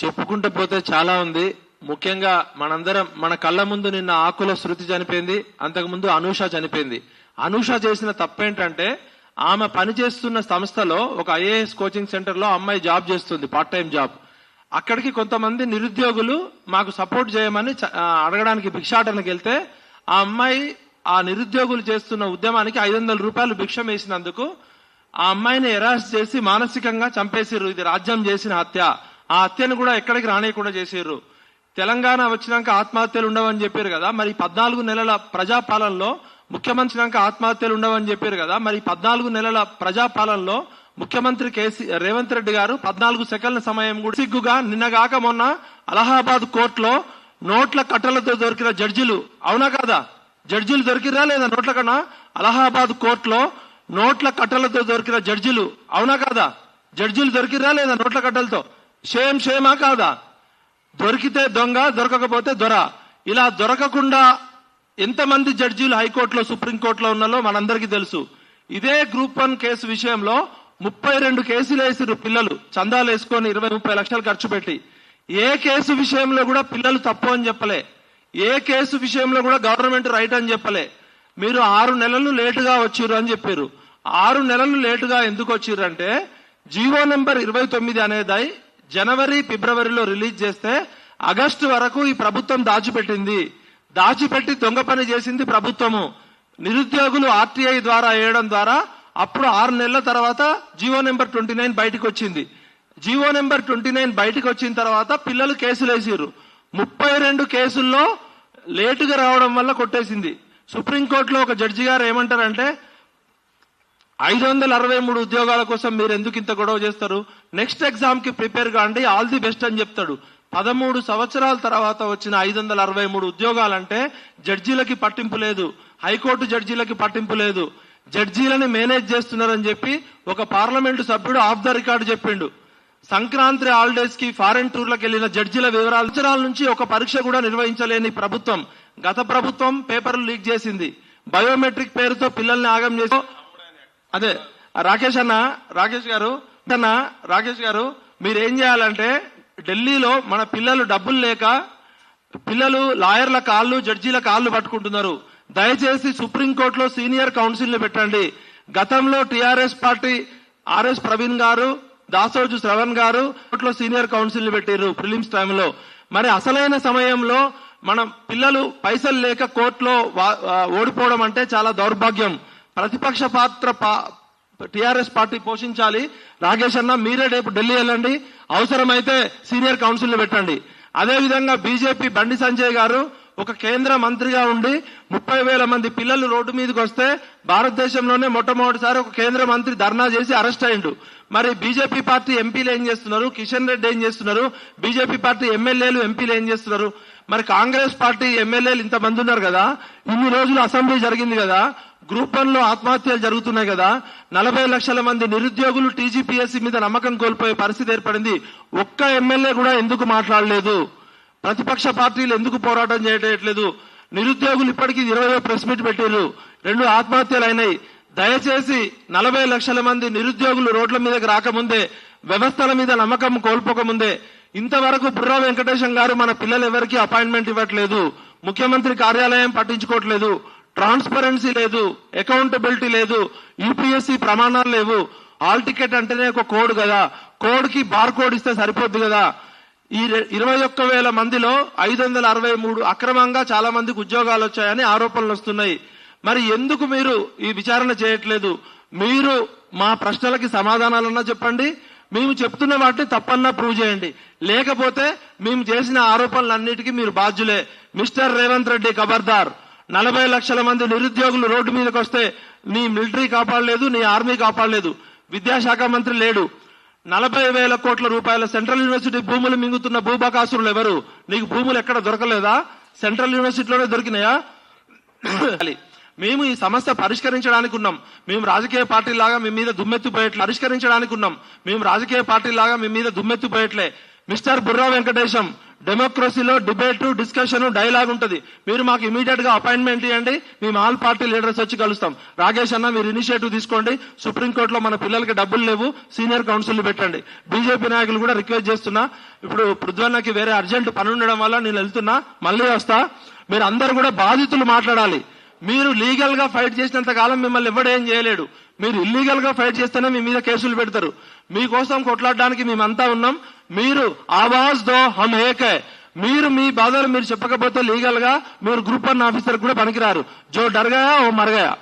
చెప్పుకుంటూ పోతే చాలా ఉంది. ముఖ్యంగా మనందరం మన కళ్ళ ముందు నిన్న ఆకుల శృతి చనిపోయింది, అంతకుముందు అనూష చనిపోయింది. అనూష చేసిన తప్పేంటంటే ఆమె పనిచేస్తున్న సంస్థలో ఒక ఐఏఎస్ కోచింగ్ సెంటర్ లో అమ్మాయి జాబ్ చేస్తుంది, పార్ట్ టైం జాబ్. అక్కడికి కొంతమంది నిరుద్యోగులు మాకు సపోర్ట్ చేయమని అడగడానికి భిక్షాటనకి వెళ్తే ఆ అమ్మాయి ఆ నిరుద్యోగులు చేస్తున్న ఉద్యమానికి 500 రూపాయలు భిక్షం వేసినందుకు ఆ అమ్మాయిని అరెస్ట్ చేసి మానసికంగా చంపేసిర్రు. ఇది రాజ్యం చేసిన హత్య. ఆ హత్యను కూడా ఎక్కడికి రానియకుండా చేసిర్రు. తెలంగాణ వచ్చినాక ఆత్మహత్యలు ఉండవని చెప్పారు కదా, మరి 14 నెలల ప్రజాపాలనలో ముఖ్యమంత్రి ఆత్మహత్యలు ఉండవని చెప్పారు కదా, మరి 14 నెలల ప్రజాపాలనలో ముఖ్యమంత్రి రేవంత్ రెడ్డి గారు 14 సెకండ్ల సమయం కూడా సిగ్గుగా నిన్నగాక మొన్న అలహాబాద్ కోర్టులో నోట్ల కట్టలతో దొరికిన జడ్జిలు, అవునా కాదా? జడ్జిలు దొరికిరా లేదా నోట్ల కన్నా? అలహాబాద్ కోర్టులో నోట్ల కట్టలతో దొరికిన జడ్జిలు, అవునా కాదా? జడ్జిలు దొరికిరా లేదా నోట్ల కట్టలతో? షేమా కాదా? దొరికితే దొంగ, దొరకకపోతే దొర. ఇలా దొరకకుండా ఎంతమంది జడ్జీలు హైకోర్టులో సుప్రీంకోర్టులో ఉన్నారో మనందరికీ తెలుసు. ఇదే గ్రూప్ 1 కేసు విషయంలో 32 కేసులు వేసిరు పిల్లలు, చందాలు వేసుకొని 20-30 లక్షలు ఖర్చు పెట్టి. ఏ కేసు విషయంలో కూడా పిల్లలు తప్పు అని చెప్పలే, ఏ కేసు విషయంలో కూడా గవర్నమెంట్ రైట్ అని చెప్పలే. మీరు 6 నెలలు లేటుగా వచ్చిర్రు అని చెప్పారు. 6 నెలలు లేటుగా ఎందుకు వచ్చిర్రు అంటే జీవో నెంబర్ 29 అనేది జనవరి ఫిబ్రవరిలో రిలీజ్ చేస్తే ఆగస్టు వరకు ఈ ప్రభుత్వం దాచిపెట్టి దొంగ పని చేసింది ప్రభుత్వము. నిరుద్యోగులు ఆర్టీఐ ద్వారా వేయడం ద్వారా అప్పుడు 6 నెలల తర్వాత జీవో నెంబర్ 29 బయటకు వచ్చింది. జీవో నెంబర్ 29 బయటకు వచ్చిన తర్వాత పిల్లలు కేసులు వేసిర్రు. 32 కేసుల్లో లేటుగా రావడం వల్ల కొట్టేసింది. సుప్రీంకోర్టులో ఒక జడ్జి గారు ఏమంటారంటే 563 ఉద్యోగాల కోసం మీరు ఎందుకు ఇంత గొడవ చేస్తారు, నెక్స్ట్ ఎగ్జామ్ కి ప్రిపేర్ కాండి, ఆల్ ది బెస్ట్ అని చెప్తాడు. 13 సంవత్సరాల తర్వాత వచ్చిన 563 ఉద్యోగాలంటే జడ్జీలకి పట్టింపు లేదు, హైకోర్టు జడ్జీలకి పట్టింపు లేదు. జడ్జీలని మేనేజ్ చేస్తున్నారని చెప్పి ఒక పార్లమెంటు సభ్యుడు ఆఫ్ ద రికార్డు చెప్పిండు. సంక్రాంతి హాలిడేస్ కి ఫారెన్ టూర్లకు వెళ్లిన జడ్జీల వివరాలు సంవత్సరాల నుంచి ఒక పరీక్ష కూడా నిర్వహించలేని ప్రభుత్వం, గత ప్రభుత్వం పేపర్లు లీక్ చేసింది. బయోమెట్రిక్ పేరుతో పిల్లల్ని ఆగం చేసి అదే రాకేష్ గారు మీరేం చేయాలంటే ఢిల్లీలో మన పిల్లలు డబ్బులు లేక పిల్లలు లాయర్ల కాళ్ళు జడ్జీల కాళ్ళు పట్టుకుంటున్నారు. దయచేసి సుప్రీంకోర్టులో సీనియర్ కౌన్సిల్ ని పెట్టండి. గతంలో టిఆర్ఎస్ పార్టీ ఆర్ఎస్ ప్రవీణ్ గారు, దాసోజు శ్రవణ్ గారు కోర్టులో సీనియర్ కౌన్సిల్ ని పెట్టారు ప్రిలిమ్స్ టైంలో. మరి అసలైన సమయంలో మన పిల్లలు పైసలు లేక కోర్టులో ఓడిపోవడం అంటే చాలా దౌర్భాగ్యం. ప్రతిపక్ష పాత్ర టిఆర్ఎస్ పార్టీ పోషించాలి. రాకేష్ అన్న మీరే రేపు ఢిల్లీ వెళ్ళండి, అవసరమైతే సీనియర్ కౌన్సిల్ ని పెట్టండి. అదేవిధంగా బీజేపీ బండి సంజయ్ గారు ఒక కేంద్ర మంత్రిగా ఉండి 30,000 మంది పిల్లలు రోడ్డు మీదకి వస్తే భారతదేశంలోనే మొట్టమొదటిసారి ఒక కేంద్ర మంత్రి ధర్నా చేసి అరెస్ట్ అయ్యిండు. మరి బీజేపీ పార్టీ ఎంపీలు ఏం చేస్తున్నారు, కిషన్ రెడ్డి ఏం చేస్తున్నారు, బీజేపీ పార్టీ ఎమ్మెల్యేలు ఎంపీలు ఏం చేస్తున్నారు? మరి కాంగ్రెస్ పార్టీ ఎమ్మెల్యేలు ఇంతమంది ఉన్నారు కదా, ఇన్ని రోజులు అసెంబ్లీ జరిగింది కదా, గ్రూప్ 1 లో ఆత్మహత్యలు జరుగుతున్నాయి కదా, 40 లక్షల మంది నిరుద్యోగులు టీజీపీఎస్సీ మీద నమ్మకం కోల్పోయే పరిస్థితి ఏర్పడింది. ఒక్క ఎమ్మెల్యే కూడా ఎందుకు మాట్లాడలేదు? ప్రతిపక్ష పార్టీలు ఎందుకు పోరాటం చేయట్లేదు? నిరుద్యోగులు ఇప్పటికీ 20 ప్రెస్ మీట్ పెట్టారు, 2 ఆత్మహత్యలు అయినాయి. దయచేసి 40 లక్షల మంది నిరుద్యోగులు రోడ్ల మీదకి రాకముందే, వ్యవస్థల మీద నమ్మకం కోల్పోకముందే, ఇంతవరకు బుర్రా వెంకటేశం గారు మన పిల్లలు ఎవరికి అపాయింట్మెంట్ ఇవ్వట్లేదు, ముఖ్యమంత్రి కార్యాలయం పట్టించుకోవట్లేదు, ట్రాన్స్పరెన్సీ లేదు, అకౌంటబిలిటీ లేదు, యూపీఎస్సీ ప్రమాణాలు లేవు. హాల్ టికెట్ అంటేనే ఒక కోడ్ కదా, కోడ్ కి బార్ కోడ్ ఇస్తే సరిపోద్ది కదా. ఈ 21,000 మందిలో 563 అక్రమంగా చాలా మందికి ఉద్యోగాలు వచ్చాయని ఆరోపణలు వస్తున్నాయి. మరి ఎందుకు మీరు ఈ విచారణ చేయట్లేదు? మీరు మా ప్రశ్నలకి సమాధానాలన్నా చెప్పండి, మేము చెప్తున్న వాటిని తప్పన్నా ప్రూవ్ చేయండి. లేకపోతే మేము చేసిన ఆరోపణలన్నిటికీ మీరు బాధ్యులే. మిస్టర్ రేవంత్ రెడ్డి ఖబర్దార్. 40 లక్షల మంది నిరుద్యోగులు రోడ్డు మీదకి వస్తే నీ మిలిటరీ కాపాడలేదు, నీ ఆర్మీ కాపాడలేదు, విద్యాశాఖ మంత్రి లేడు. 40,000 కోట్ల రూపాయల సెంట్రల్ యూనివర్సిటీ భూములు మింగుతున్న భూబకాసురులు ఎవరు? నీకు భూములు ఎక్కడ దొరకలేదా? సెంట్రల్ యూనివర్సిటీలోనే దొరికినాయా? మేము ఈ సమస్య పరిష్కరించడానికి ఉన్నాం. మేము రాజకీయ పార్టీ లాగా మీ మీద దుమ్మెత్తిపోయట్లే. మిస్టర్ బుర్రా వెంకటేశం డెమోక్రసీలో డిబేట్, డిస్కషన్, డైలాగ్ ఉంటది. మీరు మాకు ఇమీడియట్ గా అపాయింట్మెంట్ ఇవ్వండి, మేము ఆల్ పార్టీ లీడర్స్ వచ్చి కలుస్తాం. రాకేష్ అన్న మీరు ఇనిషియేటివ్ తీసుకోండి, సుప్రీంకోర్టులో మన పిల్లలకి డబ్బులు లేవు, సీనియర్ కౌన్సిల్ పెట్టండి. బీజేపీ నాయకులు కూడా రిక్వెస్ట్ చేస్తున్నా, ఇప్పుడు పృథ్వన్నకి వేరే అర్జెంట్ పని ఉండడం వల్ల నేను వెళ్తున్నా, మళ్ళీ వస్తా. మీరు అందరు కూడా బాధితులు మాట్లాడాలి. మీరు లీగల్ గా ఫైట్ చేసినంత కాలం మిమ్మల్ని ఎవడేం చేయలేడు. మీరు ఇల్లీగల్ గా ఫైట్ చేస్తేనే మీ మీద కేసులు పెడతారు. మీకోసం కొట్లాడడానికి మేమంతా ఉన్నాం. మీరు ఆవాజ్ దో హమ్ ఏక్ హై. మీరు మీ బాధలు మీరు చెప్పకపోతే లీగల్ గా మీరు గ్రూప్ 1 ఆఫీసర్ కూడా పనికిరారు. జో డర్ గయా ఓ మర్ గయా.